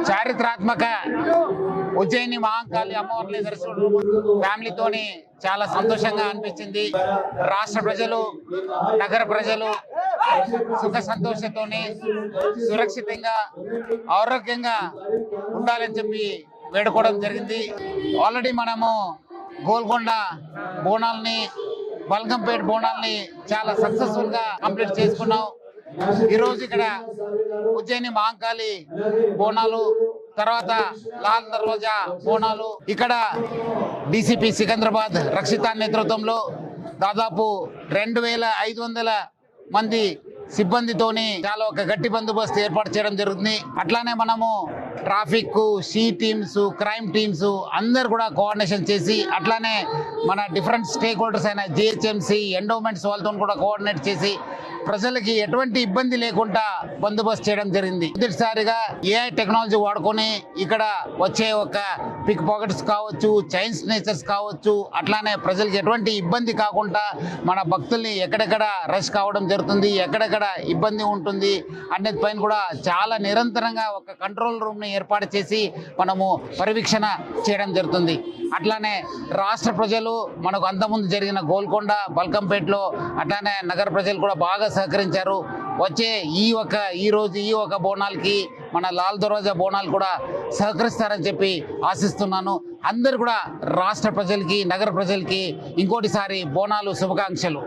చారిత్రాత్మక ఉజ్జయిని మహాకాళి అమ్మవారిని దర్శనం ఫ్యామిలీతోని చాలా సంతోషంగా అనిపించింది. రాష్ట్ర ప్రజలు, నగర ప్రజలు సుఖ సంతోషంతోని సురక్షితంగా ఆరోగ్యంగా ఉండాలని చెప్పి వేడుకోవడం జరిగింది. ఆల్రెడీ మనము గోల్కొండ బోనాల్ని, బల్కంపేట బోనాల్ని చాలా సక్సెస్ఫుల్ గా కంప్లీట్ చేసుకున్నాం. ఈరోజు ఇక్కడ ఉజ్జయిని మహాకాళి బోనాలు, తర్వాత లాల్ దర్వాజా బోనాలు, ఇక్కడ డీసీపీ సికింద్రాబాద్ రక్షిత నేతృత్వంలో దాదాపు 2500 మంది సిబ్బందితోని చాలా ఒక గట్టి బందోబస్తు ఏర్పాటు చేయడం జరుగుతుంది. అట్లానే మనము traffic, she teams, crime teams అందరు కూడా కోఆర్డినేషన్ చేసి, అట్లానే మన డిఫరెంట్ స్టేక్ హోల్డర్స్ అయిన జిహెచ్ఎంసి, ఎండోమెంట్స్ వాళ్ళతో కూడా కోఆర్డినేట్ చేసి ప్రజలకి ఎటువంటి ఇబ్బంది లేకుండా బందోబస్తు చేయడం జరిగింది. మొదటిసారిగా ఏఐ టెక్నాలజీ వాడుకొని ఇక్కడ వచ్చే ఒక పిక్ పాకెట్స్ కావచ్చు, చైన్ స్నేచర్స్ కావచ్చు, అట్లానే ప్రజలకు ఎటువంటి ఇబ్బంది కాకుండా మన భక్తుల్ని ఎక్కడెక్కడ రష్ కావడం జరుగుతుంది, ఎక్కడెక్కడ ఇబ్బంది ఉంటుంది అనేది పైన కూడా చాలా నిరంతరంగా ఒక కంట్రోల్ రూమ్ ని ఏర్పాటు చేసి మనము పర్యవేక్షణ చేయడం జరుగుతుంది. అట్లానే రాష్ట్ర ప్రజలు మనకు అంతకుముందు జరిగిన గోల్కొండ, బల్కంపేటలో అట్లానే నగర ప్రజలు కూడా బాగా సహకరించారు. వచ్చే ఈ రోజు ఈ ఒక బోనాలకి మన లాల్ దర్వాజా బోనాలు కూడా సహకరిస్తారని చెప్పి ఆశిస్తున్నాను. అందరు కూడా రాష్ట్ర ప్రజలకి, నగర ప్రజలకి ఇంకోటిసారి బోనాలు శుభాకాంక్షలు.